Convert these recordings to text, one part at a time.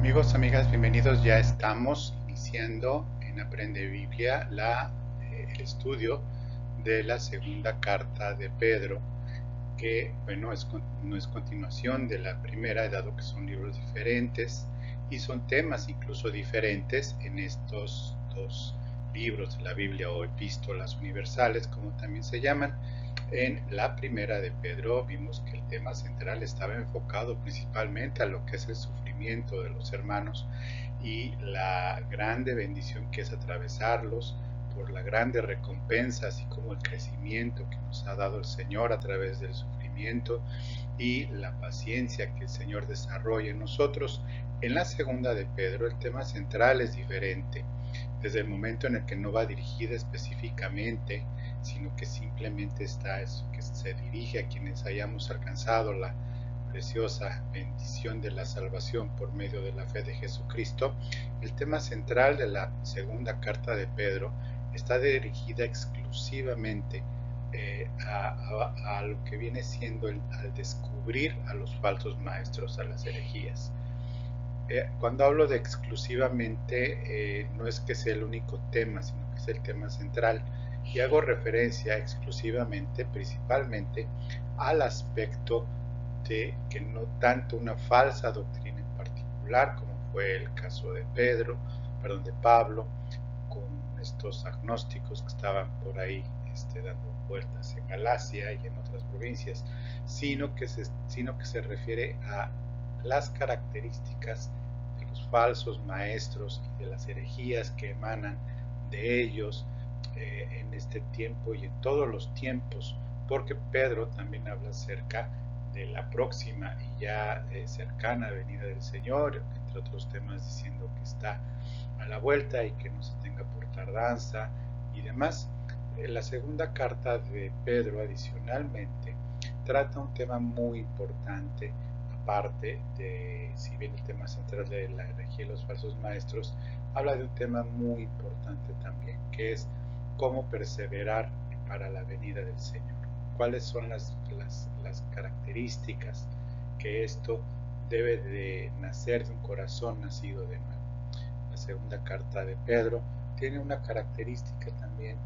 Amigos, amigas, bienvenidos. Ya estamos iniciando en Aprende Biblia el estudio de la segunda carta de Pedro, que bueno, no es continuación de la primera, dado que son libros diferentes y son temas incluso diferentes en estos dos libros de la Biblia o epístolas universales, como también se llaman. En la primera de Pedro vimos que el tema central estaba enfocado principalmente a lo que es el sufrimiento de los hermanos y la grande bendición que es atravesarlos por la grande recompensa, así como el crecimiento que nos ha dado el Señor a través del sufrimiento y la paciencia que el Señor desarrolla en nosotros. En la segunda de Pedro el tema central es diferente, desde el momento en el que no va dirigida específicamente, sino que simplemente que se dirige a quienes hayamos alcanzado la preciosa bendición de la salvación por medio de la fe de Jesucristo. El tema central de la segunda carta de Pedro está dirigida exclusivamente a lo que viene siendo al descubrir a los falsos maestros, a las herejías. Cuando hablo de exclusivamente, no es que sea el único tema, sino que es el tema central. Y hago referencia exclusivamente, principalmente, al aspecto de que no tanto una falsa doctrina en particular, como fue el caso de Pablo, con estos agnósticos que estaban por ahí dando vueltas en Galacia y en otras provincias, sino que se refiere a las características de los falsos maestros y de las herejías que emanan de ellos en este tiempo y en todos los tiempos, porque Pedro también habla acerca de la próxima y ya cercana venida del Señor, entre otros temas, diciendo que está a la vuelta y que no se tenga por tardanza y demás. La segunda carta de Pedro, adicionalmente, trata un tema muy importante, aparte de, si bien el tema central de la herejía y los falsos maestros, habla de un tema muy importante también, que es cómo perseverar para la venida del Señor. ¿Cuáles son las características que esto debe de nacer de un corazón nacido de nuevo? La segunda carta de Pedro tiene una característica también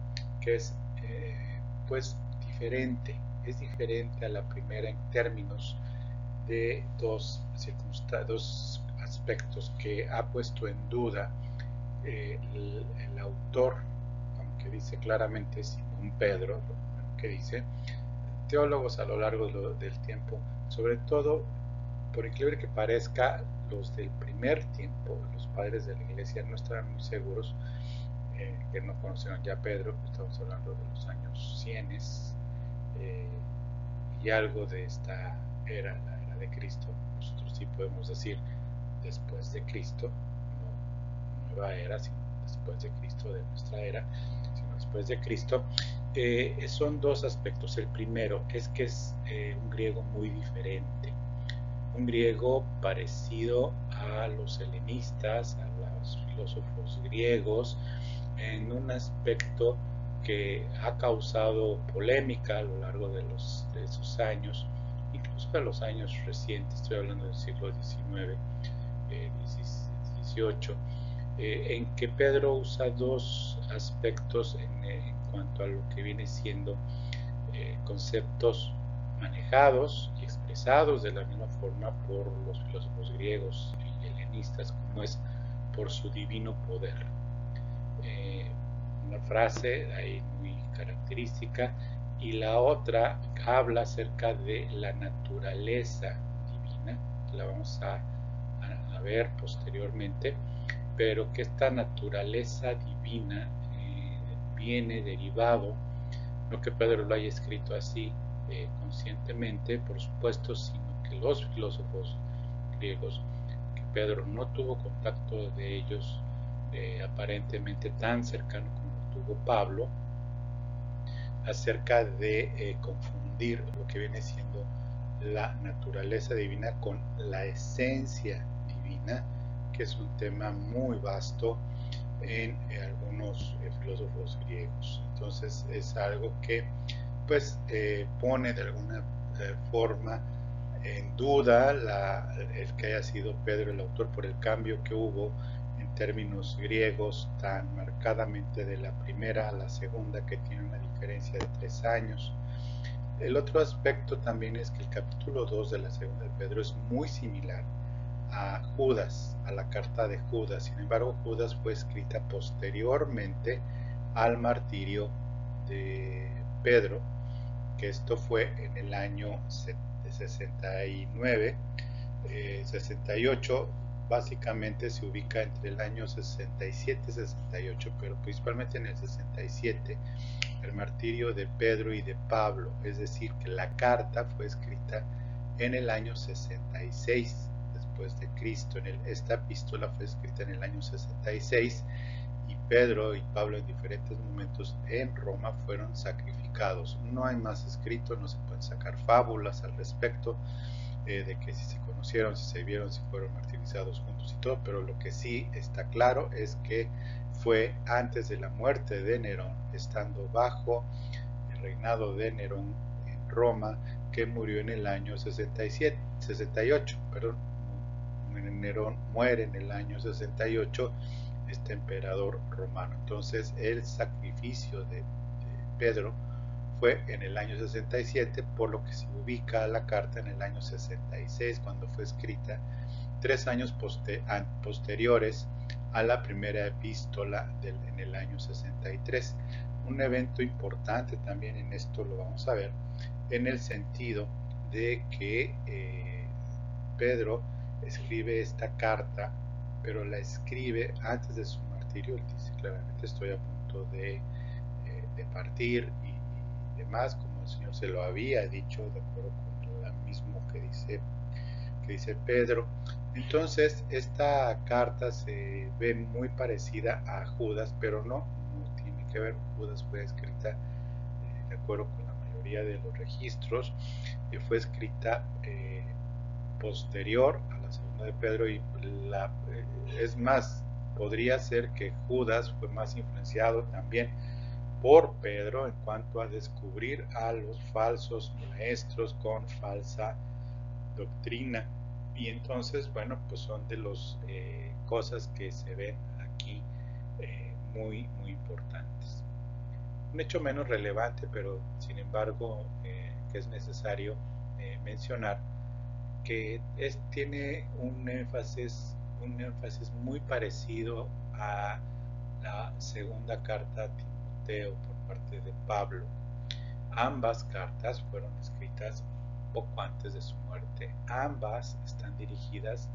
que es pues diferente, es diferente a la primera en términos de dos aspectos que ha puesto en duda el autor, aunque dice claramente Simón Pedro, que dice, teólogos a lo largo del tiempo, sobre todo, por increíble que parezca, los del primer tiempo, los padres de la iglesia, no estaban muy seguros, que no conocieron ya a Pedro, que estamos hablando de los años 100 y algo de esta era, la era de Cristo. Nosotros sí podemos decir después de Cristo, no nueva era, sino después de Cristo, de nuestra era, sino después de Cristo. Son dos aspectos. El primero es que es un griego muy diferente, un griego parecido a los helenistas, a los filósofos griegos, en un aspecto que ha causado polémica a lo largo de esos años, incluso de los años recientes, estoy hablando del siglo XIX, XVIII, en que Pedro usa dos aspectos en cuanto a lo que viene siendo conceptos manejados y expresados de la misma forma por los filósofos griegos y helenistas, como es por su divino poder. Una frase ahí muy característica, y la otra habla acerca de la naturaleza divina, que la vamos a ver posteriormente, pero que esta naturaleza divina viene derivado, no que Pedro lo haya escrito así conscientemente, por supuesto, sino que los filósofos griegos, que Pedro no tuvo contacto de ellos aparentemente tan cercano como tuvo Pablo, acerca de confundir lo que viene siendo la naturaleza divina con la esencia divina, que es un tema muy vasto en algunos filósofos griegos. Entonces es algo que pues pone de alguna forma en duda el que haya sido Pedro el autor por el cambio que hubo en términos griegos tan marcadamente de la primera a la segunda, que tiene una diferencia de 3 años. El otro aspecto también es que el capítulo 2 de la segunda de Pedro es muy similar a Judas, a la carta de Judas. Sin embargo, Judas fue escrita posteriormente al martirio de Pedro, que esto fue en el año 69, 68, básicamente se ubica entre el año 67 y 68, pero principalmente en el 67, el martirio de Pedro y de Pablo, es decir, que la carta fue escrita en el año 66 después de Cristo. Esta epístola fue escrita en el año 66 y Pedro y Pablo en diferentes momentos en Roma fueron sacrificados. No hay más escrito, no se pueden sacar fábulas al respecto de que si se conocieron, si se vieron, si fueron martirizados juntos y todo, pero lo que sí está claro es que fue antes de la muerte de Nerón, estando bajo el reinado de Nerón en Roma, que murió en el año 68, perdón. Nerón muere en el año 68, este emperador romano. Entonces el sacrificio de Pedro fue en el año 67, por lo que se ubica la carta en el año 66, cuando fue escrita 3 años posteriores a la primera epístola en el año 63. Un evento importante también en esto lo vamos a ver, en el sentido de que Pedro escribe esta carta, pero la escribe antes de su martirio. Él dice claramente: estoy a punto de partir y demás, como el Señor se lo había dicho, de acuerdo con lo mismo que dice Pedro. Entonces esta carta se ve muy parecida a Judas, pero no tiene que ver. Judas fue escrita de acuerdo con la mayoría de los registros, fue escrita posterior a la segunda de Pedro, y es más, podría ser que Judas fue más influenciado también por Pedro en cuanto a descubrir a los falsos maestros con falsa doctrina. Y entonces, bueno, pues son de las cosas que se ven aquí muy, muy importantes. Un hecho menos relevante, pero sin embargo que es necesario mencionar, que tiene un énfasis muy parecido a la segunda carta a Timoteo por parte de Pablo. Ambas cartas fueron escritas poco antes de su muerte. Ambas están dirigidas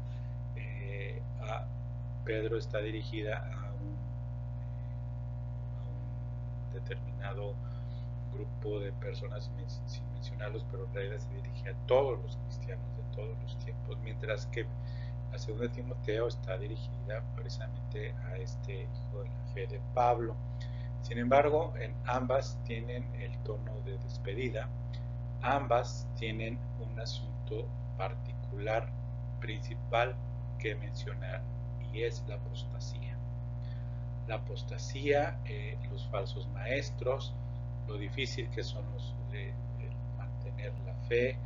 Pedro está dirigida a un determinado grupo de personas, sin mencionarlos, pero en realidad se dirige a todos los cristianos de todos los tiempos, mientras que la segunda de Timoteo está dirigida precisamente a este hijo de la fe de Pablo. Sin embargo, en ambas tienen el tono de despedida, ambas tienen un asunto particular, principal que mencionar, y es la apostasía. La apostasía, los falsos maestros, lo difícil que son mantener la fe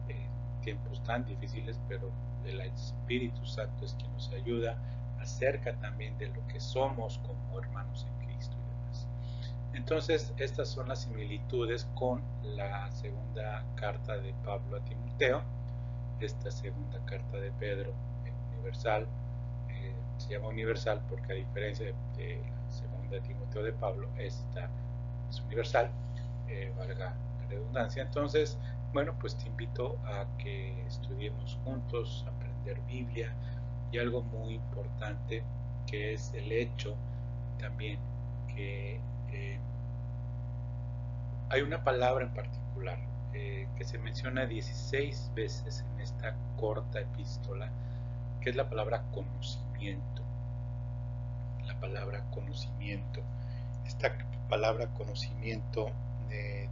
en tiempos tan difíciles, pero el Espíritu Santo es quien nos ayuda acerca también de lo que somos como hermanos en Cristo y demás. Entonces, estas son las similitudes con la segunda carta de Pablo a Timoteo, esta segunda carta de Pedro universal. Se llama universal porque, a diferencia de la segunda de Timoteo de Pablo, esta es universal, valga la redundancia. Entonces, bueno, pues te invito a que estudiemos juntos, aprender Biblia, y algo muy importante, que es el hecho también que hay una palabra en particular que se menciona 16 veces en esta corta epístola, que es la palabra conocimiento. La palabra conocimiento. Esta palabra conocimiento de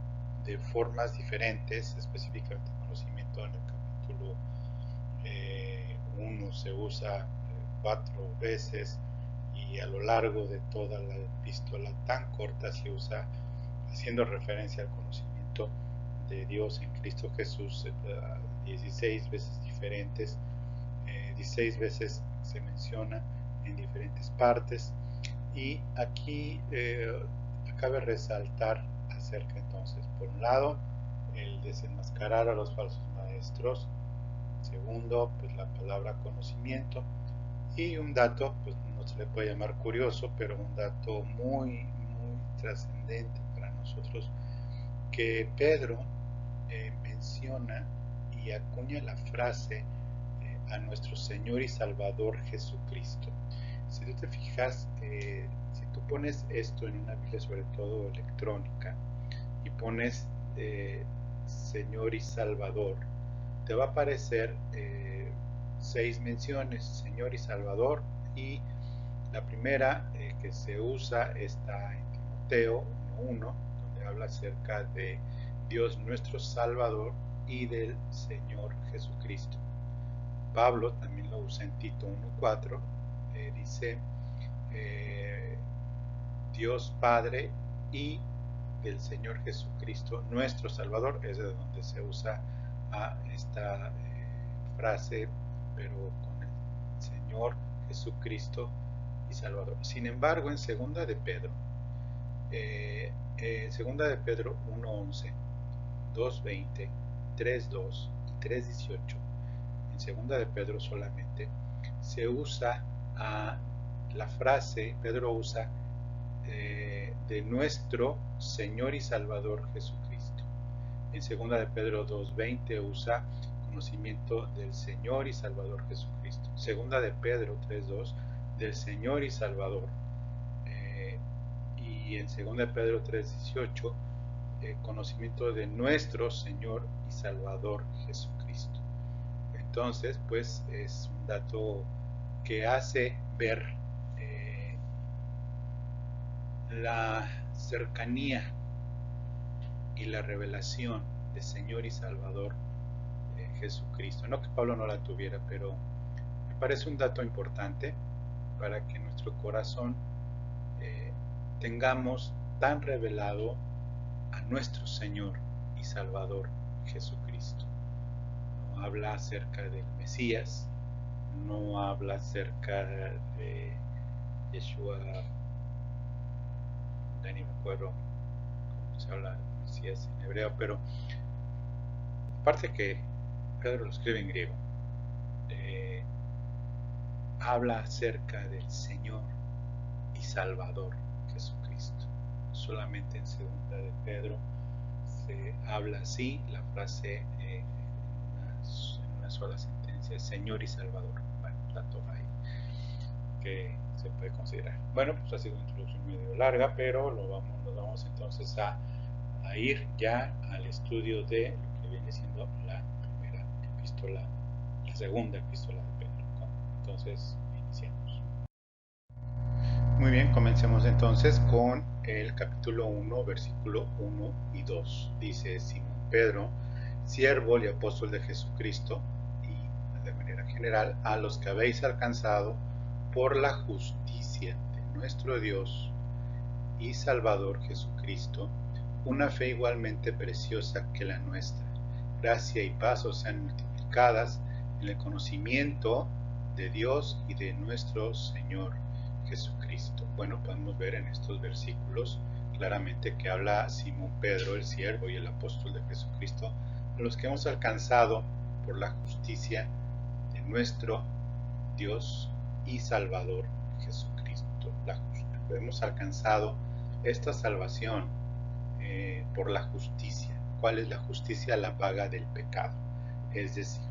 formas diferentes, específicamente conocimiento en el capítulo 1 se usa 4 veces, y a lo largo de toda la epístola tan corta se usa haciendo referencia al conocimiento de Dios en Cristo Jesús, 16 veces diferentes, 16 veces se menciona en diferentes partes, y aquí cabe resaltar acerca entonces, por un lado, el desenmascarar a los falsos maestros, segundo, pues la palabra conocimiento, y un dato, pues no se le puede llamar curioso, pero un dato muy, muy trascendente para nosotros, que Pedro menciona y acuña la frase a nuestro Señor y Salvador Jesucristo. Si tú te fijas, si tú pones esto en una Biblia, sobre todo electrónica, y pones Señor y Salvador, te va a aparecer 6 menciones, Señor y Salvador, y la primera que se usa está en Timoteo 1:1, donde habla acerca de Dios nuestro Salvador y del Señor Jesucristo. Pablo también lo usa en Tito 1:4, dice Dios Padre y del Señor Jesucristo nuestro Salvador, es de donde se usa esta frase, pero con el Señor Jesucristo y Salvador. Sin embargo, en segunda de Pedro 1:11, 2:20, 3:2 y 3:18, en segunda de Pedro solamente se usa la frase, Pedro usa de nuestro Señor y Salvador Jesucristo. En segunda de Pedro 2:20 usa conocimiento del Señor y Salvador Jesucristo. Segunda de Pedro 3:2 del Señor y Salvador. Y en segunda de Pedro 3:18 conocimiento de nuestro Señor y Salvador Jesucristo. Entonces, pues es un dato que hace ver la cercanía y la revelación de Señor y Salvador Jesucristo. No que Pablo no la tuviera, pero me parece un dato importante para que en nuestro corazón tengamos tan revelado a nuestro Señor y Salvador Jesucristo. No habla acerca del Mesías, no habla acerca de Yeshua, ya ni me acuerdo cómo se habla de Mesías en hebreo, pero aparte que Pedro lo escribe en griego, habla acerca del Señor y Salvador Jesucristo. Solamente en segunda de Pedro se habla así, la frase en una sola sentencia, Señor y Salvador. Bueno, dato ahí que se puede considerar. Bueno, pues ha sido una introducción medio larga, pero nos vamos entonces a ir ya al estudio de lo que viene siendo la primera epístola, la segunda epístola de Pedro. Entonces, iniciamos. Muy bien, comencemos entonces con el capítulo 1, versículo 1 y 2. Dice Simón Pedro, siervo y apóstol de Jesucristo, y de manera general, a los que habéis alcanzado por la justicia de nuestro Dios y Salvador Jesucristo, una fe igualmente preciosa que la nuestra. Gracia y paz os sean multiplicadas en el conocimiento de Dios y de nuestro Señor Jesucristo. Bueno, podemos ver en estos versículos claramente que habla Simón Pedro, el siervo y el apóstol de Jesucristo, a los que hemos alcanzado por la justicia de nuestro Dios y Salvador Jesucristo. Hemos alcanzado esta salvación por la justicia. ¿Cuál es la justicia? La paga del pecado. Es decir,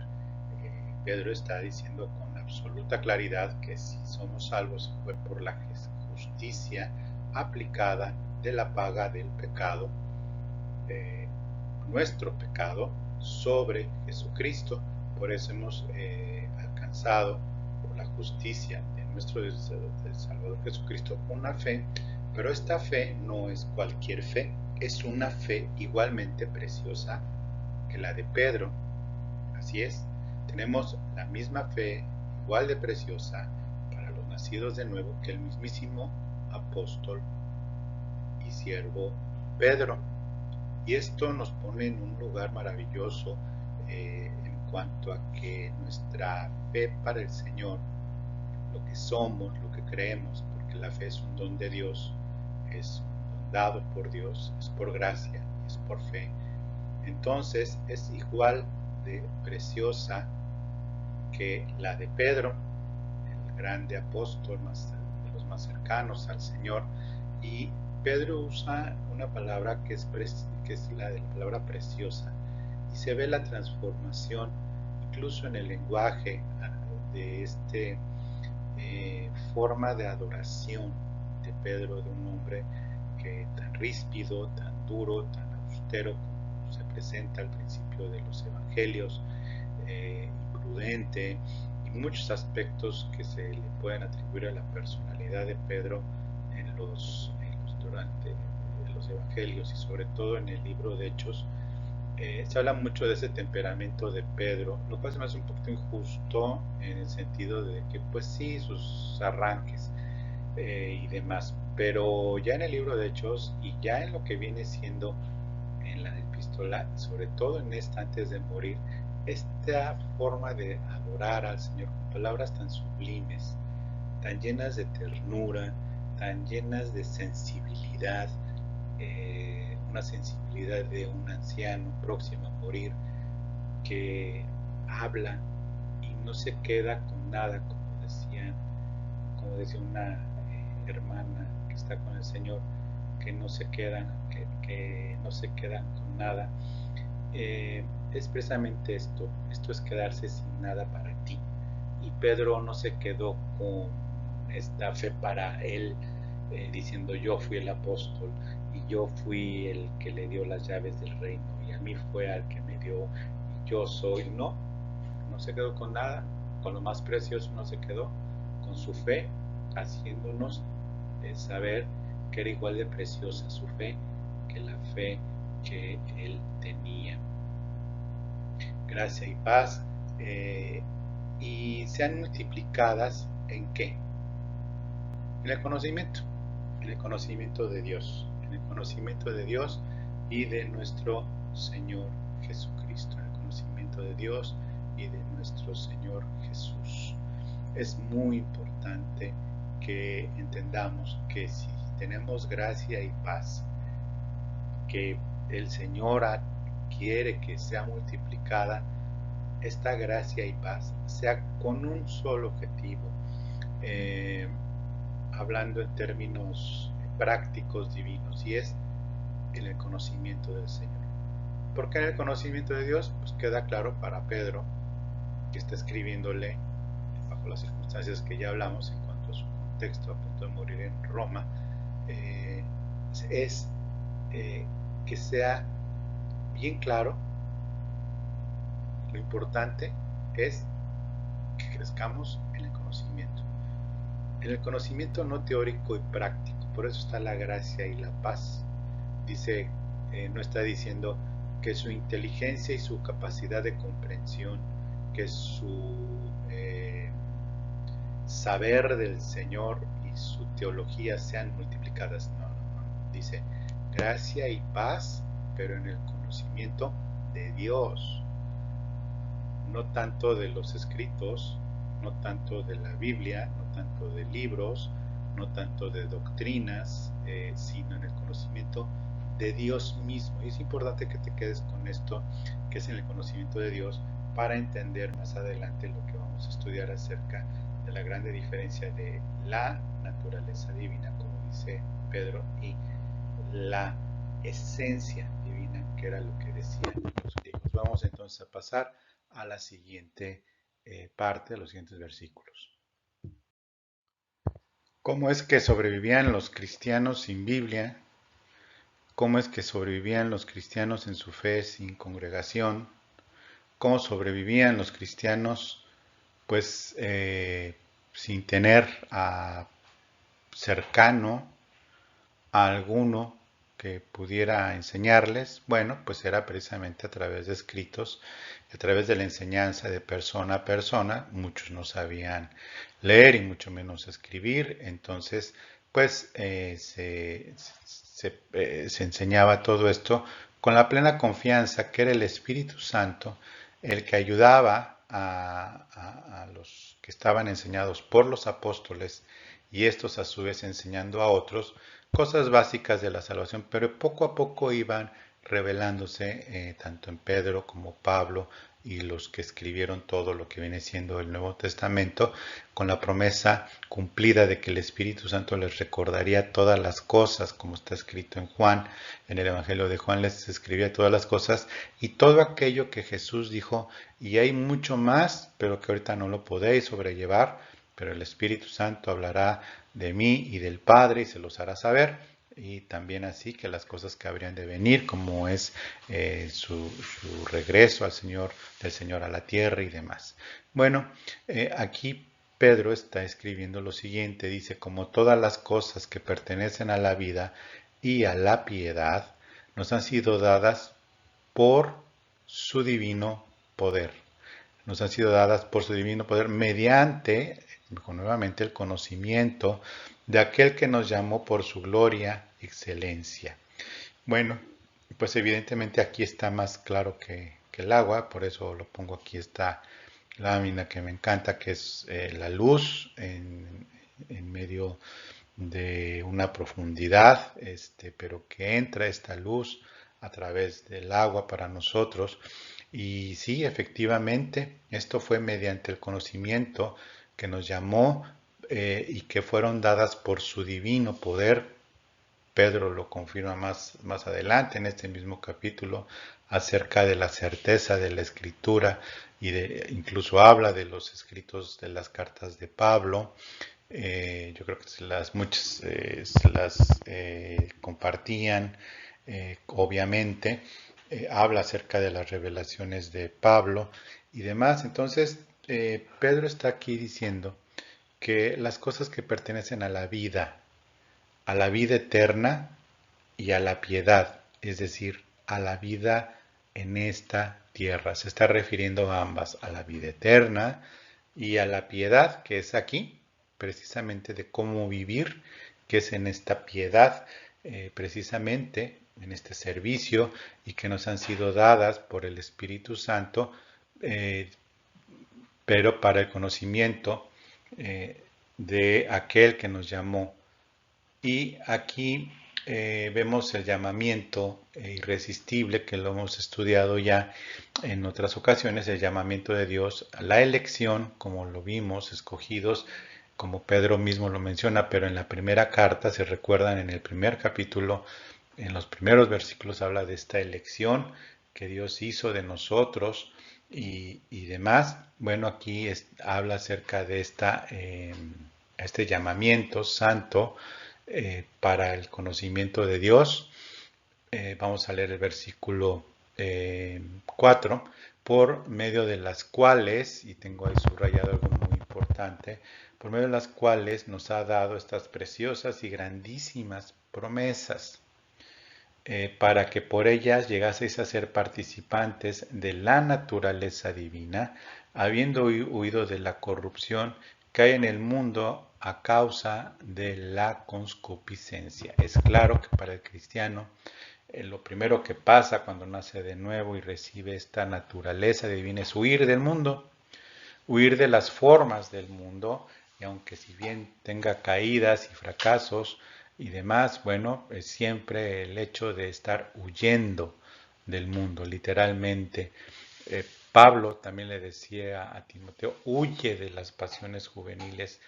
Pedro está diciendo con absoluta claridad que si somos salvos fue por la justicia aplicada de la paga del pecado, nuestro pecado, sobre Jesucristo. Por eso hemos alcanzado por la justicia de nuestro Salvador Jesucristo una fe, pero esta fe no es cualquier fe, es una fe igualmente preciosa que la de Pedro. Así es, tenemos la misma fe igual de preciosa para los nacidos de nuevo que el mismísimo apóstol y siervo Pedro. Y esto nos pone en un lugar maravilloso en cuanto a que nuestra fe para el Señor, lo que somos, lo que creemos, porque la fe es un don de Dios, es un don dado por Dios, es por gracia, es por fe. Entonces es igual de preciosa que la de Pedro, el grande apóstol, de los más cercanos al Señor. Y Pedro usa una palabra que es la de la palabra preciosa, y se ve la transformación incluso en el lenguaje de este forma de adoración de Pedro, de un hombre que tan ríspido, tan duro, tan austero como se presenta al principio de los evangelios, imprudente, y muchos aspectos que se le pueden atribuir a la personalidad de Pedro durante los evangelios, y sobre todo en el libro de Hechos. Se habla mucho de ese temperamento de Pedro, lo cual se me hace un poquito injusto en el sentido de que pues sí, sus arranques y demás, pero ya en el libro de Hechos y ya en lo que viene siendo en la epístola, sobre todo en esta antes de morir, esta forma de adorar al Señor con palabras tan sublimes, tan llenas de ternura, tan llenas de sensibilidad, una sensibilidad de un anciano próximo a morir, que habla y no se queda con nada, como decía una hermana que está con el Señor, que no se quedan, que no se quedan con nada. Es precisamente esto es quedarse sin nada para ti. Y Pedro no se quedó con esta fe para él, diciendo yo fui el apóstol y yo fui el que le dio las llaves del reino y a mí fue al que me dio y yo soy. No se quedó con nada, con lo más precioso no se quedó, con su fe, haciéndonos saber que era igual de preciosa su fe que la fe que él tenía. Gracia y paz, y sean multiplicadas ¿en qué? En el conocimiento de Dios, en el conocimiento de Dios y de nuestro Señor Jesucristo, en el conocimiento de Dios y de nuestro Señor Jesús. Es muy importante que entendamos que si tenemos gracia y paz, que el Señor quiere que sea multiplicada, esta gracia y paz sea con un solo objetivo, hablando en términos prácticos divinos, y es en el conocimiento del Señor. Porque en el conocimiento de Dios, pues queda claro para Pedro, que está escribiéndole bajo las circunstancias que ya hablamos en cuanto a su contexto, a punto de morir en Roma, es que sea bien claro. Lo importante es que crezcamos en el conocimiento no teórico y práctico. Por eso está la gracia y la paz. Dice, no está diciendo que su inteligencia y su capacidad de comprensión, que su saber del Señor y su teología sean multiplicadas. No. Dice gracia y paz, pero en el conocimiento de Dios. No tanto de los escritos, no tanto de la Biblia, no tanto de libros, no tanto de doctrinas, sino en el conocimiento de Dios mismo. Y es importante que te quedes con esto, que es en el conocimiento de Dios, para entender más adelante lo que vamos a estudiar acerca de la grande diferencia de la naturaleza divina, como dice Pedro, y la esencia divina, que era lo que decían los griegos. Vamos entonces a pasar a la siguiente parte, a los siguientes versículos. ¿Cómo es que sobrevivían los cristianos sin Biblia? ¿Cómo es que sobrevivían los cristianos en su fe sin congregación? ¿Cómo sobrevivían los cristianos pues sin tener cercano a alguno que pudiera enseñarles? Bueno, pues era precisamente a través de escritos, a través de la enseñanza de persona a persona. Muchos no sabían leer y mucho menos escribir, entonces pues se enseñaba todo esto con la plena confianza que era el Espíritu Santo el que ayudaba a los que estaban enseñados por los apóstoles y estos a su vez enseñando a otros cosas básicas de la salvación, pero poco a poco iban revelándose tanto en Pedro como Pablo y los que escribieron todo lo que viene siendo el Nuevo Testamento, con la promesa cumplida de que el Espíritu Santo les recordaría todas las cosas, como está escrito en Juan, en el Evangelio de Juan les escribía todas las cosas y todo aquello que Jesús dijo, y hay mucho más, pero que ahorita no lo podéis sobrellevar, pero el Espíritu Santo hablará de mí y del Padre y se los hará saber, y también así que las cosas que habrían de venir, como es su regreso del Señor a la tierra y demás. Bueno, aquí Pedro está escribiendo lo siguiente, dice, como todas las cosas que pertenecen a la vida y a la piedad, nos han sido dadas por su divino poder. Nos han sido dadas por su divino poder mediante, nuevamente, el conocimiento de aquel que nos llamó por su gloria y excelencia. Bueno, pues evidentemente aquí está más claro que el agua, por eso lo pongo aquí esta lámina que me encanta, que es la luz en medio de una profundidad, pero que entra esta luz a través del agua para nosotros. Y sí, efectivamente, esto fue mediante el conocimiento que nos llamó y que fueron dadas por su divino poder. Pedro lo confirma más adelante en este mismo capítulo acerca de la certeza de la escritura y incluso habla de los escritos de las cartas de Pablo. Yo creo que muchas se las compartían, obviamente. Habla acerca de las revelaciones de Pablo y demás. Entonces, Pedro está aquí diciendo que las cosas que pertenecen a la vida eterna y a la piedad, es decir, a la vida en esta tierra. Se está refiriendo a ambas, a la vida eterna y a la piedad, que es aquí, precisamente de cómo vivir, que es en esta piedad, precisamente en este servicio y que nos han sido dadas por el Espíritu Santo, eh, pero para el conocimiento de aquel que nos llamó. Y aquí vemos el llamamiento irresistible que lo hemos estudiado ya en otras ocasiones, el llamamiento de Dios a la elección, como lo vimos, escogidos, como Pedro mismo lo menciona, pero en la primera carta, se recuerdan en el primer capítulo, en los primeros versículos habla de esta elección que Dios hizo de nosotros y demás. Bueno, aquí habla acerca de este llamamiento santo para el conocimiento de Dios. Vamos a leer el versículo 4, por medio de las cuales, y tengo ahí subrayado algo muy importante, por medio de las cuales nos ha dado estas preciosas y grandísimas promesas, para que por ellas llegaseis a ser participantes de la naturaleza divina, habiendo huido de la corrupción que hay en el mundo a causa de la concupiscencia. Es claro que para el cristiano lo primero que pasa cuando nace de nuevo y recibe esta naturaleza divina es huir del mundo, huir de las formas del mundo, y aunque si bien tenga caídas y fracasos y demás, bueno, es siempre el hecho de estar huyendo del mundo, literalmente. Pablo también le decía a Timoteo, huye de las pasiones juveniles,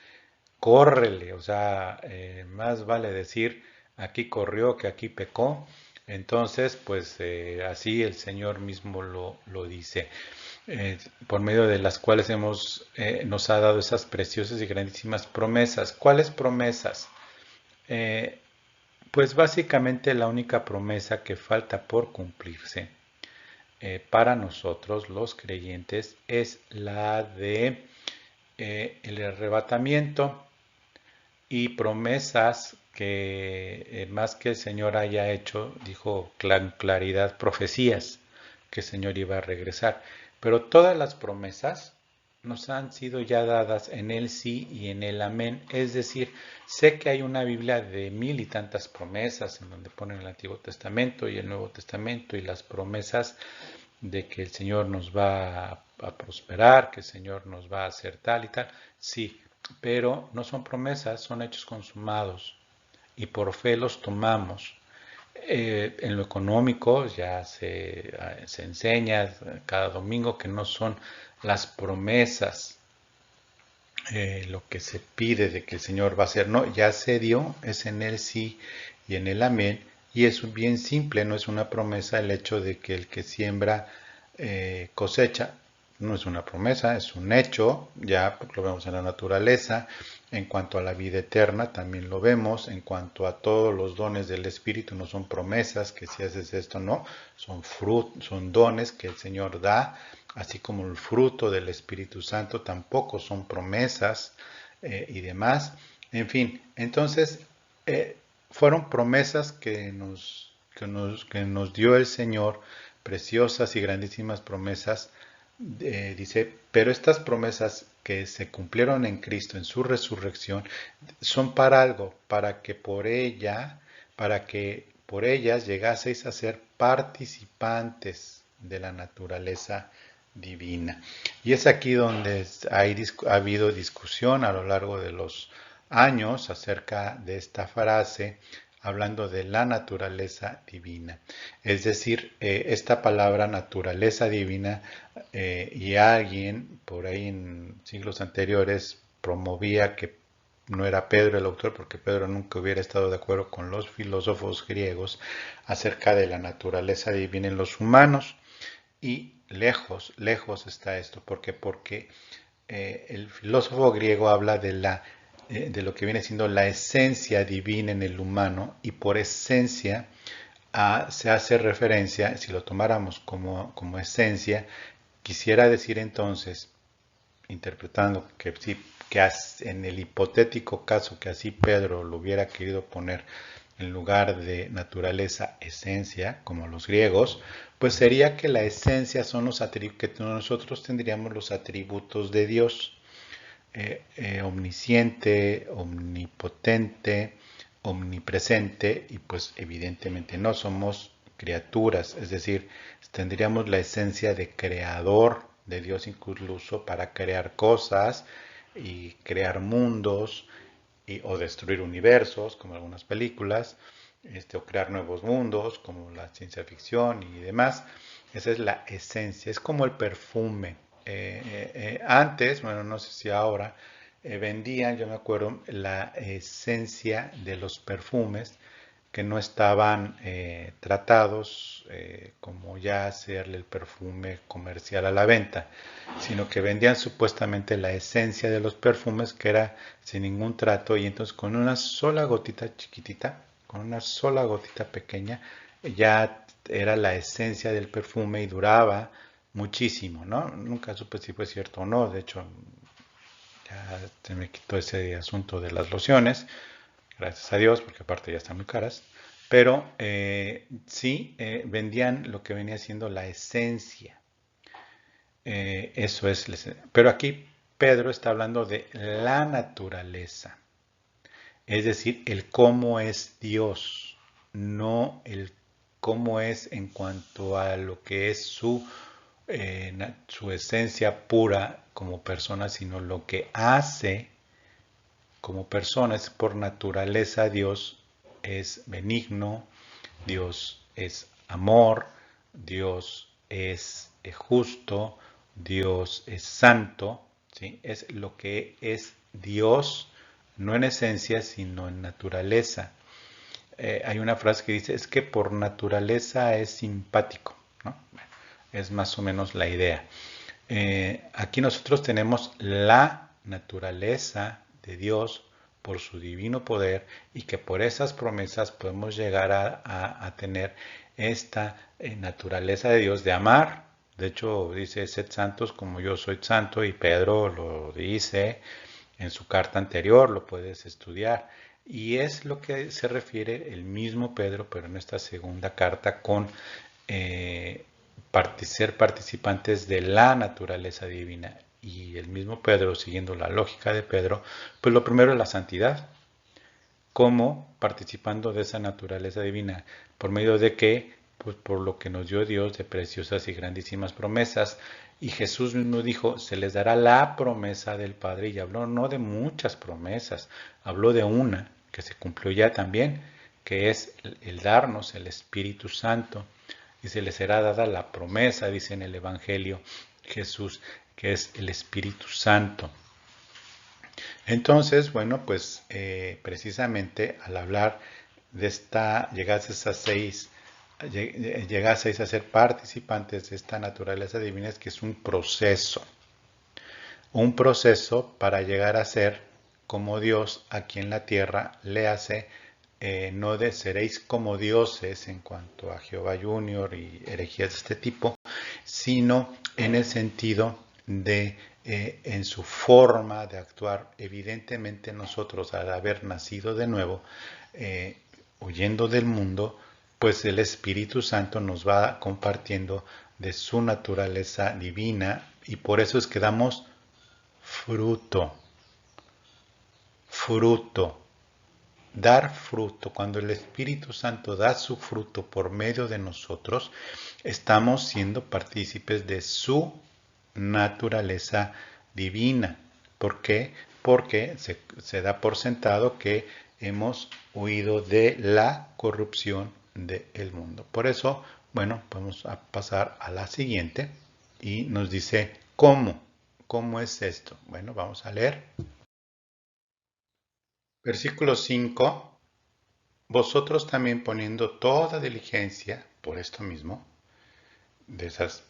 córrele, o sea, más vale decir aquí corrió que aquí pecó. Entonces, pues así el Señor mismo lo dice, por medio de las cuales nos ha dado esas preciosas y grandísimas promesas. ¿Cuáles promesas? Eh, pues básicamente la única promesa que falta por cumplirse para nosotros los creyentes es la de el arrebatamiento, y promesas que más que el Señor haya hecho, dijo con claridad, profecías que el Señor iba a regresar. Pero todas las promesas nos han sido ya dadas en el sí y en el amén. Es decir, sé que hay una Biblia de 1000 y tantas promesas en donde ponen el Antiguo Testamento y el Nuevo Testamento y las promesas de que el Señor nos va a prosperar, que el Señor nos va a hacer tal y tal. Sí, pero no son promesas, son hechos consumados y por fe los tomamos. En lo económico ya se enseña cada domingo que no son las promesas lo que se pide de que el Señor va a hacer. No, ya se dio, es en el sí y en el amén. Y es bien simple, no es una promesa el hecho de que el que siembra cosecha. No es una promesa, es un hecho, ya lo vemos en la naturaleza. En cuanto a la vida eterna, también lo vemos. En cuanto a todos los dones del Espíritu, no son promesas que si haces esto, no, son dones que el Señor da, así como el fruto del Espíritu Santo, tampoco son promesas y demás. En fin, entonces fueron promesas que nos dio el Señor, preciosas y grandísimas promesas. Dice, pero estas promesas que se cumplieron en Cristo, en su resurrección, son para algo, para que por ellas llegaseis a ser participantes de la naturaleza divina. Y es aquí donde ha habido discusión a lo largo de los años acerca de esta frase, hablando de la naturaleza divina. Es decir, esta palabra naturaleza divina, y alguien por ahí en siglos anteriores promovía que no era Pedro el autor, porque Pedro nunca hubiera estado de acuerdo con los filósofos griegos acerca de la naturaleza divina en los humanos. Y lejos, lejos está esto. ¿Por qué? Porque el filósofo griego habla de lo que viene siendo la esencia divina en el humano, y por esencia se hace referencia, si lo tomáramos como esencia, quisiera decir entonces, interpretando que sí, que en el hipotético caso que así Pedro lo hubiera querido poner en lugar de naturaleza, esencia, como los griegos, pues sería que la esencia son los atributos, que nosotros tendríamos los atributos de Dios, omnisciente, omnipotente, omnipresente, y pues evidentemente no somos criaturas, es decir, tendríamos la esencia de creador de Dios incluso para crear cosas y crear mundos o destruir universos como algunas películas, o crear nuevos mundos como la ciencia ficción y demás. Esa es la esencia, es como el perfume. Antes, bueno, no sé si ahora, vendían, yo me acuerdo, la esencia de los perfumes que no estaban tratados como ya hacerle el perfume comercial a la venta, sino que vendían supuestamente la esencia de los perfumes que era sin ningún trato, y entonces con una sola gotita chiquitita, con una sola gotita pequeña, ya era la esencia del perfume y duraba muchísimo, ¿no? Nunca supe si fue cierto o no, de hecho ya se me quitó ese asunto de las lociones, gracias a Dios, porque aparte ya están muy caras. Pero sí, vendían lo que venía siendo la esencia. Eso es. Pero aquí Pedro está hablando de la naturaleza. Es decir, el cómo es Dios, no el cómo es en cuanto a lo que es su esencia pura como persona, sino lo que hace como personas. Por naturaleza Dios es benigno, Dios es amor, Dios es justo, Dios es santo, ¿sí? Es lo que es Dios, no en esencia, sino en naturaleza. Hay una frase que dice, es que por naturaleza es simpático, ¿no? Bueno, es más o menos la idea. Aquí nosotros tenemos la naturaleza de Dios por su divino poder, y que por esas promesas podemos llegar a tener esta naturaleza de Dios de amar. De hecho, dice, sed santos como yo soy santo, y Pedro lo dice en su carta anterior, lo puedes estudiar. Y es lo que se refiere el mismo Pedro, pero en esta segunda carta, con ser participantes de la naturaleza divina. y el mismo Pedro, siguiendo la lógica de Pedro, pues lo primero es la santidad. ¿Cómo? Participando de esa naturaleza divina, por medio de qué, pues por lo que nos dio Dios de preciosas y grandísimas promesas. Y Jesús mismo dijo, se les dará la promesa del Padre, y habló no de muchas promesas, habló de una que se cumplió ya también, que es el darnos el Espíritu Santo. Y se les será dada la promesa, dice en el Evangelio Jesús, que es el Espíritu Santo. Entonces, bueno, pues precisamente al hablar de esta, llegaseis a ser participantes de esta naturaleza divina, es que es un proceso para llegar a ser como Dios aquí en la tierra le hace, no de seréis como dioses en cuanto a Jehová Junior y herejías de este tipo, sino en el sentido de en su forma de actuar. Evidentemente nosotros al haber nacido de nuevo, huyendo del mundo, pues el Espíritu Santo nos va compartiendo de su naturaleza divina y por eso es que damos fruto, fruto. Dar fruto, cuando el Espíritu Santo da su fruto por medio de nosotros, estamos siendo partícipes de su naturaleza divina. ¿Por qué? Porque se da por sentado que hemos huido de la corrupción del mundo. Por eso, bueno, vamos a pasar a la siguiente y nos dice, ¿cómo? ¿Cómo es esto? Bueno, vamos a leer. Versículo 5. Vosotros también poniendo toda diligencia por esto mismo, de esas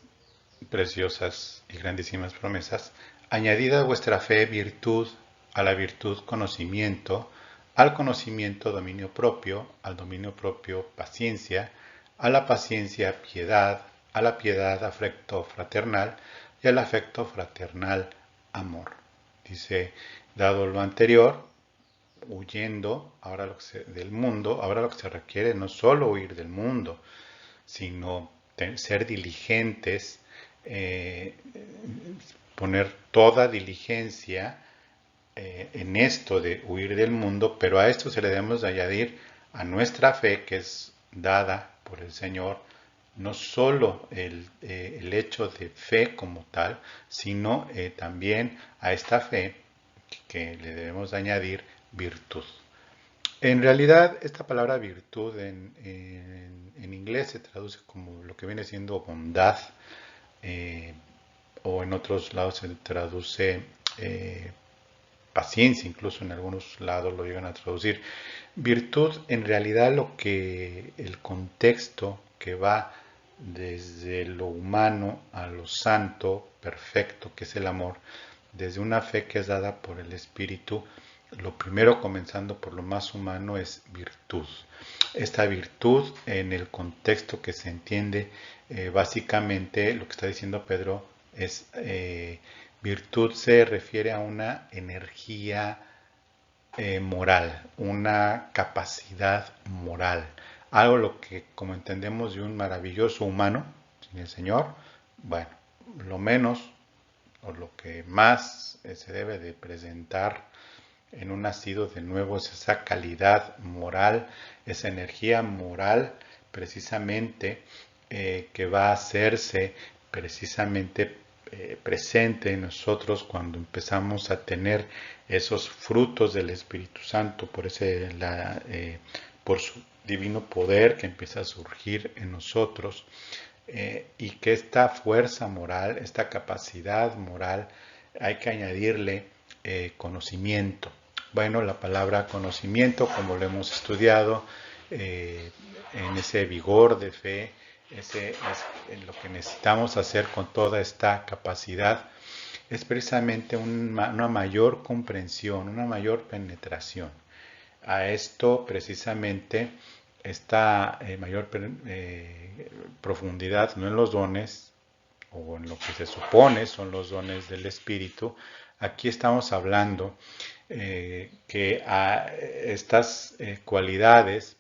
preciosas y grandísimas promesas, añadid a vuestra fe virtud, a la virtud conocimiento, al conocimiento dominio propio, al dominio propio paciencia, a la paciencia piedad, a la piedad afecto fraternal y al afecto fraternal amor. Dice, dado lo anterior, huyendo ahora del mundo, ahora lo que se requiere no solo huir del mundo, sino ser diligentes, poner toda diligencia en esto de huir del mundo, pero a esto se le debemos de añadir a nuestra fe que es dada por el Señor, no solo el hecho de fe como tal, sino también a esta fe que le debemos de añadir virtud. En realidad, esta palabra virtud en inglés se traduce como lo que viene siendo bondad, eh, o en otros lados se traduce paciencia, incluso en algunos lados lo llegan a traducir. Virtud, en realidad, lo que el contexto que va desde lo humano a lo santo, perfecto, que es el amor, desde una fe que es dada por el Espíritu, lo primero comenzando por lo más humano es virtud. Esta virtud en el contexto que se entiende, básicamente lo que está diciendo Pedro es virtud se refiere a una energía moral, una capacidad moral, algo lo que como entendemos de un maravilloso humano, sin el Señor, bueno, lo menos o lo que más se debe de presentar en un nacido de nuevo es esa calidad moral, esa energía moral precisamente que va a hacerse precisamente presente en nosotros cuando empezamos a tener esos frutos del Espíritu Santo por su divino poder que empieza a surgir en nosotros, y que esta fuerza moral, esta capacidad moral, hay que añadirle conocimiento. Bueno, la palabra conocimiento, como lo hemos estudiado, en ese vigor de fe, ese es lo que necesitamos hacer con toda esta capacidad, es precisamente una mayor comprensión, una mayor penetración. A esto precisamente esta mayor profundidad, no en los dones o en lo que se supone son los dones del Espíritu. Aquí estamos hablando que a estas cualidades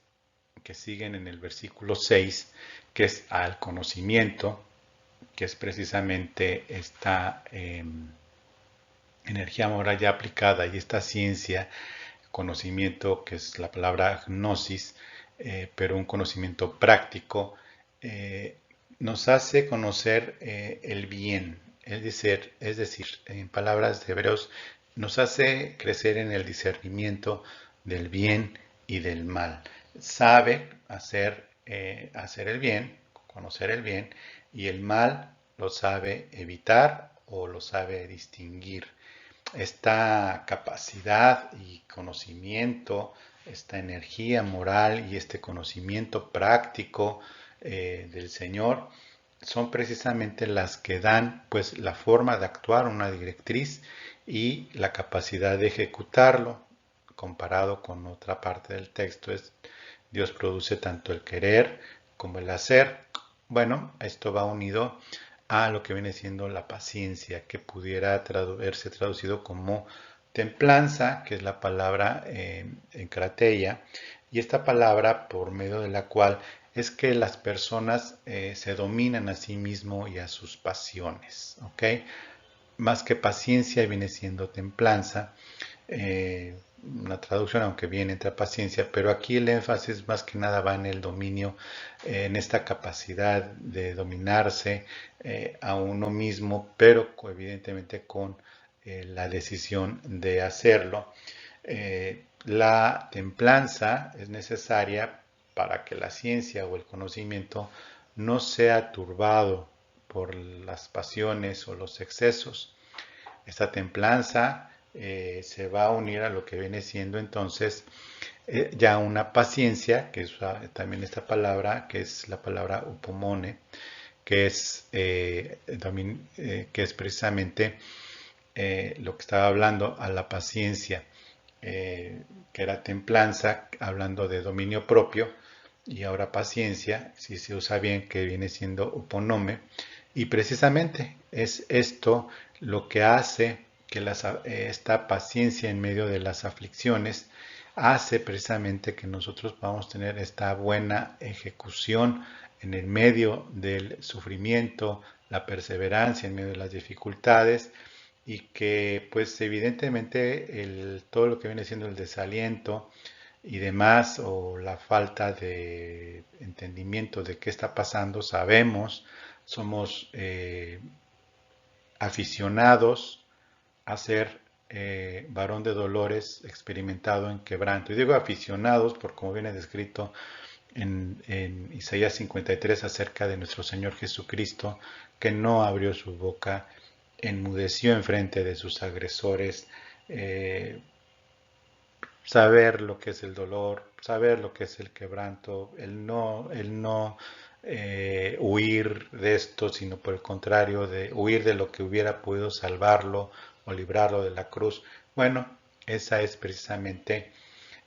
que siguen en el versículo 6, que es al conocimiento, que es precisamente esta energía moral ya aplicada y esta ciencia, conocimiento, que es la palabra gnosis, pero un conocimiento práctico, nos hace conocer el bien, es decir, en palabras de Hebreos, nos hace crecer en el discernimiento del bien y del mal. Sabe hacer el bien, conocer el bien, y el mal lo sabe evitar o lo sabe distinguir. Esta capacidad y conocimiento, esta energía moral y este conocimiento práctico del Señor son precisamente las que dan pues la forma de actuar, una directriz y la capacidad de ejecutarlo. Comparado con otra parte del texto, es Dios produce tanto el querer como el hacer. Bueno, esto va unido a lo que viene siendo la paciencia, que pudiera haberse traducido como templanza, que es la palabra en crateia, y esta palabra por medio de la cual es que las personas se dominan a sí mismo y a sus pasiones, ¿ok? Más que paciencia viene siendo templanza, una traducción, aunque bien entra paciencia, pero aquí el énfasis más que nada va en el dominio, en esta capacidad de dominarse a uno mismo, pero evidentemente con la decisión de hacerlo. La templanza es necesaria para que la ciencia o el conocimiento no sea turbado por las pasiones o los excesos. Esta templanza se va a unir a lo que viene siendo entonces ya una paciencia, que es también esta palabra, que es la palabra upomone, que que es precisamente lo que estaba hablando a la paciencia, que era templanza, hablando de dominio propio, y ahora paciencia, si se usa bien, que viene siendo uponome, y precisamente es esto lo que hace que esta paciencia en medio de las aflicciones hace precisamente que nosotros podamos tener esta buena ejecución en el medio del sufrimiento, la perseverancia en medio de las dificultades y que pues evidentemente todo lo que viene siendo el desaliento y demás o la falta de entendimiento de qué está pasando, sabemos, somos aficionados a ser varón de dolores experimentado en quebranto. Y digo aficionados por como viene descrito en Isaías 53 acerca de nuestro Señor Jesucristo, que no abrió su boca, enmudeció en frente de sus agresores, eh, saber lo que es el dolor, saber lo que es el quebranto, el no huir de esto, sino por el contrario, de huir de lo que hubiera podido salvarlo o librarlo de la cruz. Bueno, esa es precisamente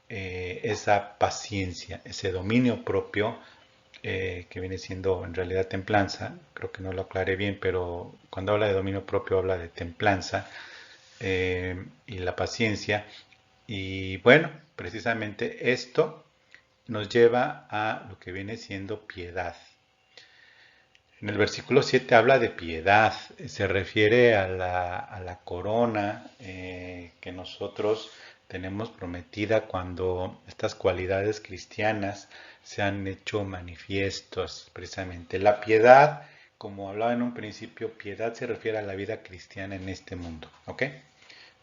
esa paciencia, ese dominio propio que viene siendo en realidad templanza. Creo que no lo aclaré bien, pero cuando habla de dominio propio habla de templanza y la paciencia. Y bueno, precisamente esto nos lleva a lo que viene siendo piedad. En el versículo 7 habla de piedad, se refiere a la corona que nosotros tenemos prometida cuando estas cualidades cristianas se han hecho manifiestos. Precisamente la piedad, como hablaba en un principio, piedad se refiere a la vida cristiana en este mundo, ¿ok?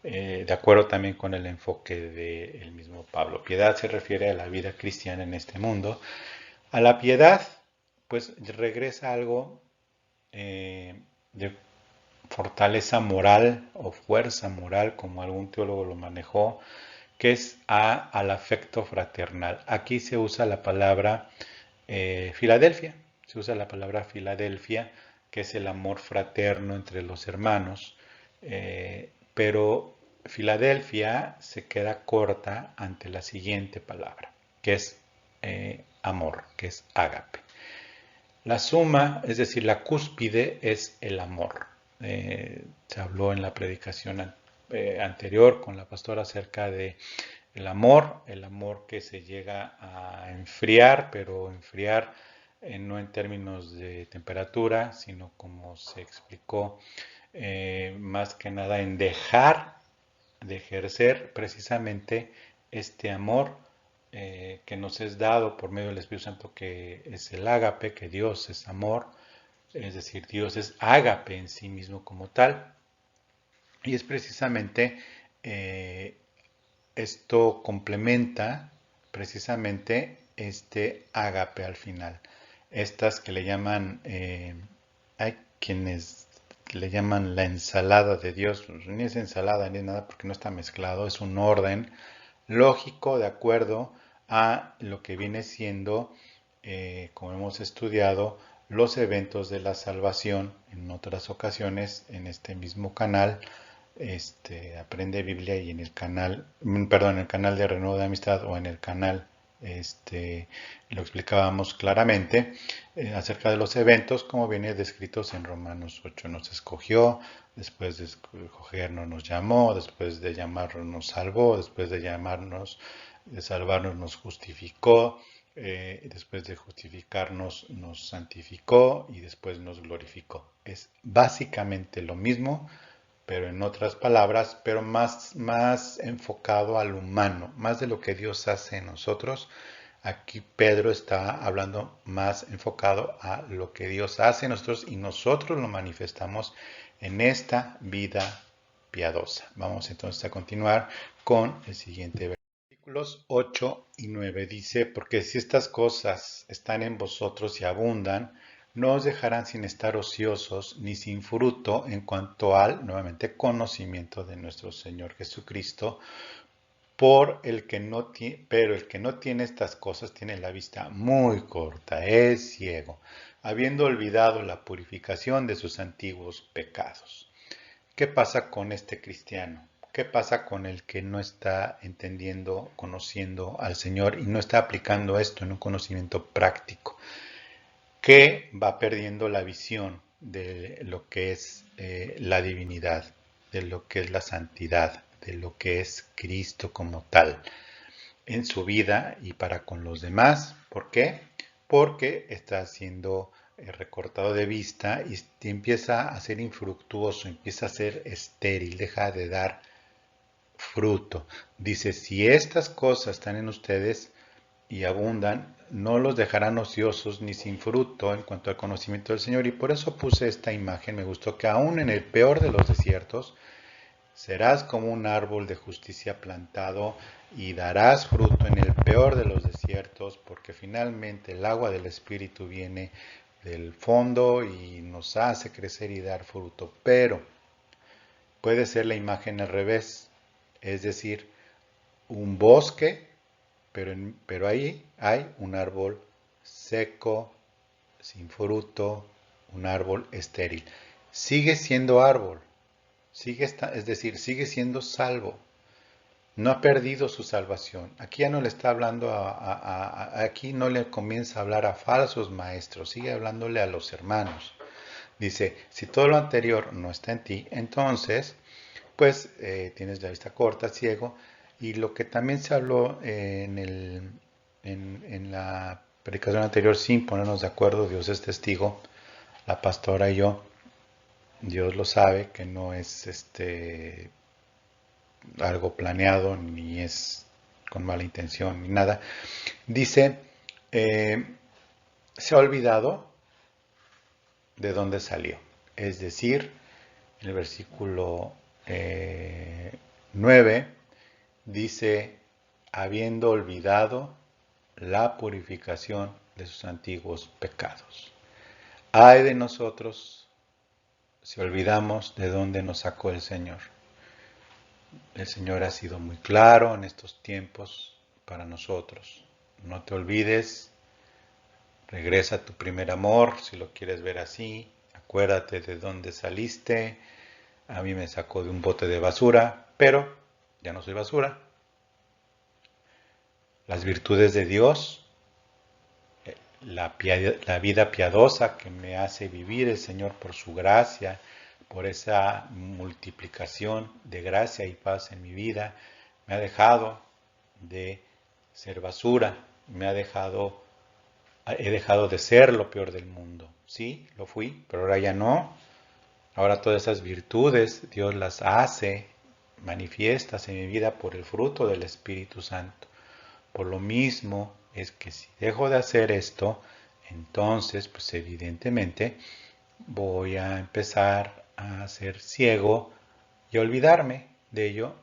De acuerdo también con el enfoque del mismo Pablo. Piedad se refiere a la vida cristiana en este mundo. A la piedad, pues regresa algo de fortaleza moral o fuerza moral, como algún teólogo lo manejó, que es al afecto fraternal. Aquí se usa la palabra Filadelfia, se usa la palabra Filadelfia, que es el amor fraterno entre los hermanos, pero Filadelfia se queda corta ante la siguiente palabra, que es amor, que es ágape. La suma, es decir, la cúspide es el amor. Se habló en la predicación anterior con la pastora acerca de el amor que se llega a enfriar, pero enfriar no en términos de temperatura, sino como se explicó más que nada en dejar de ejercer precisamente este amor que nos es dado por medio del Espíritu Santo, que es el ágape, que Dios es amor, es decir, Dios es ágape en sí mismo como tal, y es precisamente eh, esto complementa precisamente este ágape al final. Estas que le llaman, hay quienes le llaman la ensalada de Dios, pues ni es ensalada ni es nada porque no está mezclado, es un orden lógico de acuerdo a lo que viene siendo, como hemos estudiado, los eventos de la salvación en otras ocasiones en este mismo canal, Aprende Biblia, y en el canal, perdón, en el canal de Renuevo de Amistad, o en el canal, lo explicábamos claramente acerca de los eventos como viene descritos en Romanos 8. Nos escogió, después de escogernos nos llamó, después de llamarnos nos salvó, después de llamarnos, de salvarnos nos justificó, después de justificarnos nos santificó y después nos glorificó. Es básicamente lo mismo, pero en otras palabras, pero más enfocado al humano, más de lo que Dios hace en nosotros. Aquí Pedro está hablando más enfocado a lo que Dios hace en nosotros y nosotros lo manifestamos en esta vida piadosa. Vamos entonces a continuar con el siguiente versículo. Versículos 8 y 9 dice, porque si estas cosas están en vosotros y abundan, no os dejarán sin estar ociosos ni sin fruto en cuanto al, nuevamente, conocimiento de nuestro Señor Jesucristo, pero el que no tiene estas cosas tiene la vista muy corta, es ciego, habiendo olvidado la purificación de sus antiguos pecados. ¿Qué pasa con este cristiano? ¿Qué pasa con el que no está entendiendo, conociendo al Señor y no está aplicando esto en un conocimiento práctico? Que va perdiendo la visión de lo que es la divinidad, de lo que es la santidad, de lo que es Cristo como tal en su vida y para con los demás. ¿Por qué? Porque está siendo recortado de vista y empieza a ser infructuoso, empieza a ser estéril, deja de dar fruto. Dice, si estas cosas están en ustedes y abundan, no los dejarán ociosos ni sin fruto en cuanto al conocimiento del Señor. Y por eso puse esta imagen, me gustó, que aún en el peor de los desiertos, serás como un árbol de justicia plantado y darás fruto en el peor de los desiertos, porque finalmente el agua del Espíritu viene del fondo y nos hace crecer y dar fruto. Pero puede ser la imagen al revés, es decir, un bosque, pero ahí hay un árbol seco, sin fruto, un árbol estéril. Sigue siendo árbol, es decir, sigue siendo salvo. No ha perdido su salvación. Aquí ya no le está hablando aquí no le comienza a hablar a falsos maestros, sigue hablándole a los hermanos. Dice, si todo lo anterior no está en ti, entonces, pues tienes la vista corta, ciego, y lo que también se habló en la predicación anterior, sin ponernos de acuerdo, Dios es testigo, la pastora y yo, Dios lo sabe, que no es algo planeado, ni es con mala intención, ni nada. Dice, eh, se ha olvidado de dónde salió. Es decir, en el versículo 9 dice, habiendo olvidado la purificación de sus antiguos pecados. Ay de nosotros si olvidamos de dónde nos sacó el Señor. El Señor ha sido muy claro en estos tiempos para nosotros. No te olvides, regresa a tu primer amor, si lo quieres ver así. Acuérdate de dónde saliste. A mí me sacó de un bote de basura, pero ya no soy basura. Las virtudes de Dios, la vida piadosa que me hace vivir el Señor por su gracia, por esa multiplicación de gracia y paz en mi vida, me ha dejado de ser basura, he dejado de ser lo peor del mundo. Sí, lo fui, pero ahora ya no. Ahora todas esas virtudes Dios las hace manifiestas en mi vida por el fruto del Espíritu Santo. Por lo mismo es que si dejo de hacer esto, entonces pues evidentemente voy a empezar a ser ciego y olvidarme de ello,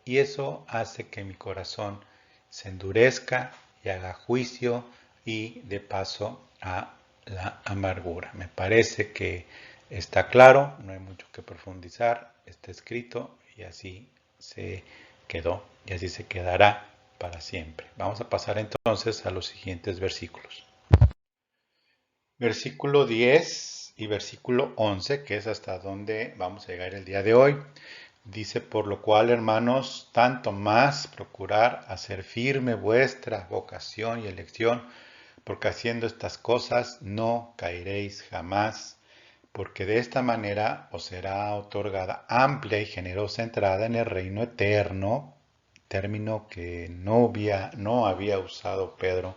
y eso hace que mi corazón se endurezca y haga juicio y de paso a la amargura. Me parece que está claro, no hay mucho que profundizar, está escrito y así se quedó y así se quedará para siempre. Vamos a pasar entonces a los siguientes versículos. Versículo 10 y versículo 11, que es hasta donde vamos a llegar el día de hoy. Dice, por lo cual, hermanos, tanto más procurar hacer firme vuestra vocación y elección, porque haciendo estas cosas no caeréis jamás, porque de esta manera os será otorgada amplia y generosa entrada en el reino eterno, término que no había usado Pedro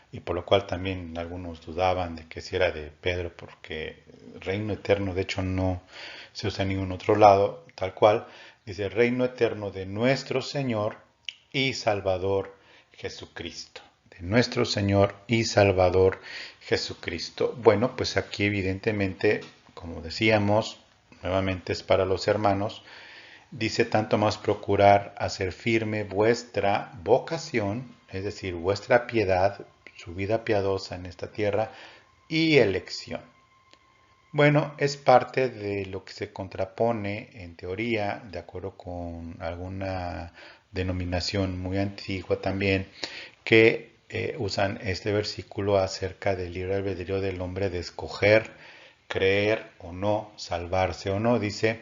y por lo cual también algunos dudaban de que si era de Pedro, porque reino eterno de hecho no se usa en ningún otro lado, tal cual, dice reino eterno de nuestro Señor y Salvador Jesucristo, de nuestro Señor y Salvador Jesucristo. Bueno, pues aquí evidentemente, como decíamos, nuevamente es para los hermanos, dice tanto más procurar hacer firme vuestra vocación, es decir, vuestra piedad, su vida piadosa en esta tierra y elección. Bueno, es parte de lo que se contrapone en teoría, de acuerdo con alguna denominación muy antigua también, que usan este versículo acerca del libre albedrío del hombre de escoger, creer o no, salvarse o no. Dice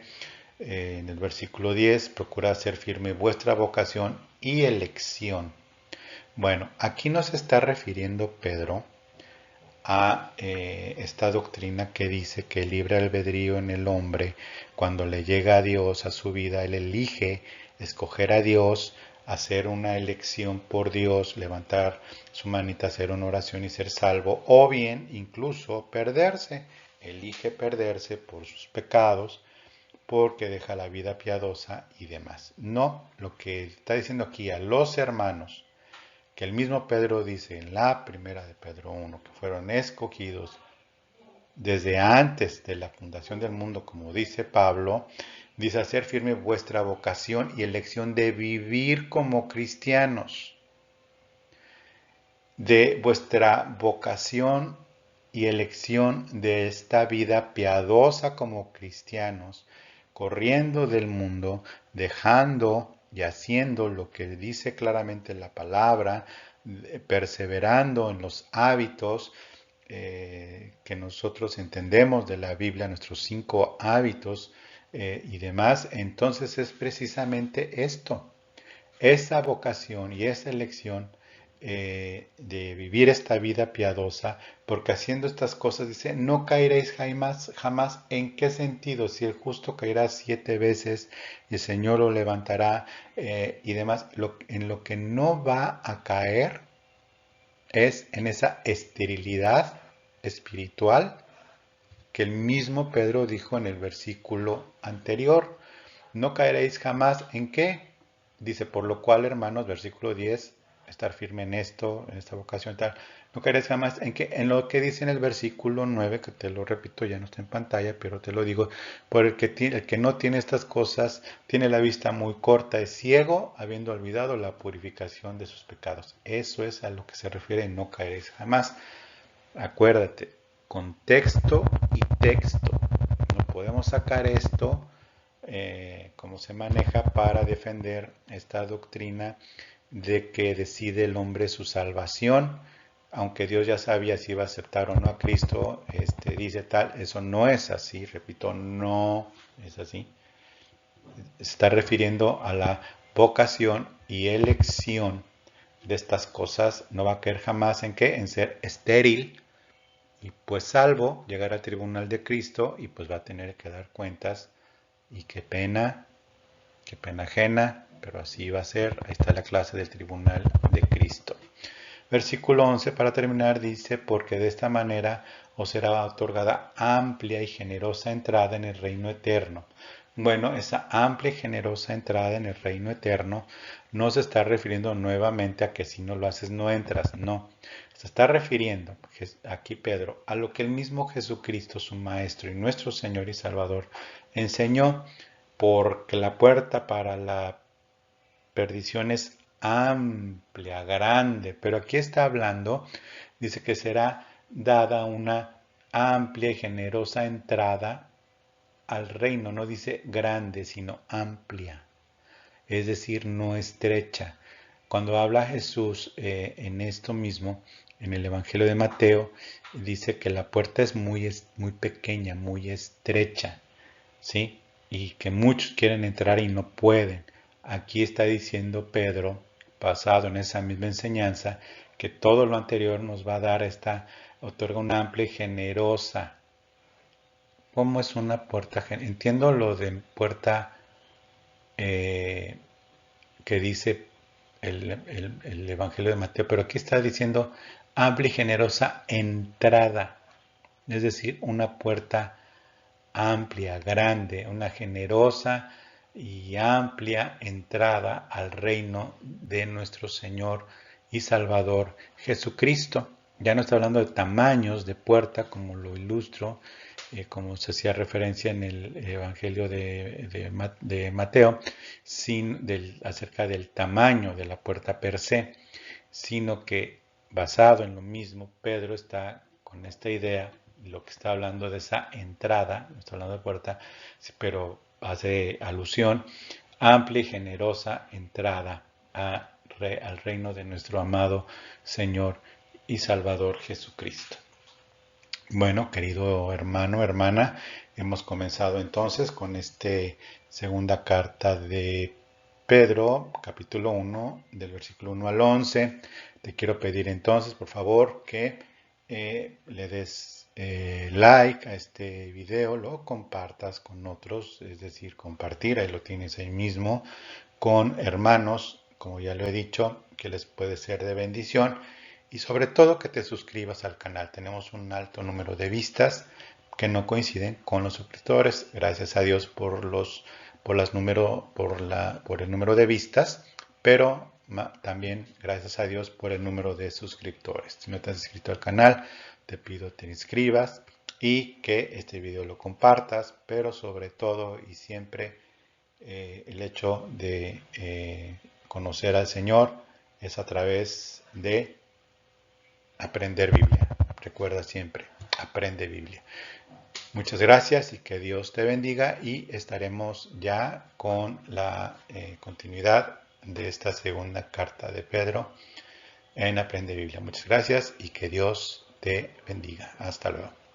en el versículo 10, procura hacer firme vuestra vocación y elección. Bueno, aquí nos está refiriendo Pedro a esta doctrina que dice que el libre albedrío en el hombre, cuando le llega a Dios a su vida, él elige escoger a Dios, hacer una elección por Dios, levantar su manita, hacer una oración y ser salvo, o bien incluso perderse, elige perderse por sus pecados, porque deja la vida piadosa y demás. No, lo que está diciendo aquí a los hermanos, que el mismo Pedro dice en la primera de Pedro 1, que fueron escogidos desde antes de la fundación del mundo, como dice Pablo, dice hacer firme vuestra vocación y elección de vivir como cristianos, de vuestra vocación y elección de esta vida piadosa como cristianos, corriendo del mundo, dejando y haciendo lo que dice claramente la palabra, perseverando en los hábitos que nosotros entendemos de la Biblia, nuestros 5 hábitos y demás. Entonces es precisamente esto, esa vocación y esa elección de vivir esta vida piadosa, porque haciendo estas cosas, dice, no caeréis jamás, jamás. ¿En qué sentido? Si el justo caerá 7 veces y el Señor lo levantará y demás, en lo que no va a caer es en esa esterilidad espiritual que el mismo Pedro dijo en el versículo anterior. No caeréis jamás en qué. Dice, por lo cual, hermanos, versículo 10, estar firme en esto, en esta vocación tal. No caeréis jamás en qué. En lo que dice en el versículo 9, que te lo repito, ya no está en pantalla, pero te lo digo, por el que no tiene estas cosas, tiene la vista muy corta, es ciego, habiendo olvidado la purificación de sus pecados. Eso es a lo que se refiere no caeréis jamás. Acuérdate, contexto y texto. No podemos sacar esto como se maneja para defender esta doctrina de que decide el hombre su salvación, aunque Dios ya sabía si iba a aceptar o no a Cristo, dice tal, eso no es así, repito, no es así. Se está refiriendo a la vocación y elección de estas cosas, no va a caer jamás en qué, en ser estéril y pues salvo, llegar al tribunal de Cristo y pues va a tener que dar cuentas y qué pena ajena, pero así va a ser. Ahí está la clase del tribunal de Cristo. Versículo 11 para terminar dice, porque de esta manera os será otorgada amplia y generosa entrada en el reino eterno. Bueno, esa amplia y generosa entrada en el reino eterno no se está refiriendo nuevamente a que si no lo haces no entras, no. Se está refiriendo aquí Pedro a lo que el mismo Jesucristo, su Maestro y nuestro Señor y Salvador, enseñó, porque la puerta para la perdición es amplia, grande, pero aquí está hablando, dice que será dada una amplia y generosa entrada al reino, no dice grande, sino amplia, es decir, no estrecha. Cuando habla Jesús en esto mismo, en el Evangelio de Mateo, dice que la puerta es muy pequeña, muy estrecha, ¿sí? Y que muchos quieren entrar y no pueden. Aquí está diciendo Pedro, basado en esa misma enseñanza, que todo lo anterior nos va a dar otorga una amplia y generosa. ¿Cómo es una puerta? Entiendo lo de puerta eh, que dice el Evangelio de Mateo, pero aquí está diciendo amplia y generosa entrada, es decir, una puerta amplia, grande, una generosa y amplia entrada al reino de nuestro Señor y Salvador Jesucristo. Ya no está hablando de tamaños de puerta, como lo ilustro, como se hacía referencia en el Evangelio de Mateo, acerca del tamaño de la puerta per se, sino que basado en lo mismo, Pedro está con esta idea, lo que está hablando de esa entrada, no está hablando de puerta, pero hace alusión, amplia y generosa entrada al reino de nuestro amado Señor y Salvador Jesucristo. Bueno, querido hermano, hermana, hemos comenzado entonces con esta segunda carta de Pedro, capítulo 1, del versículo 1 al 11. Te quiero pedir entonces, por favor, que le des like a este video, lo compartas con otros, es decir, compartir, ahí lo tienes ahí mismo, con hermanos, como ya lo he dicho, que les puede ser de bendición, y sobre todo que te suscribas al canal. Tenemos un alto número de vistas que no coinciden con los suscriptores. Gracias a Dios por el número de vistas, pero también gracias a Dios por el número de suscriptores. Si no te has inscrito al canal, te pido te inscribas y que este video lo compartas, pero sobre todo y siempre el hecho de conocer al Señor es a través de aprender Biblia. Recuerda siempre, aprende Biblia. Muchas gracias y que Dios te bendiga, y estaremos ya con la continuidad de esta segunda carta de Pedro en Aprende Biblia. Muchas gracias y que Dios te bendiga. Hasta luego.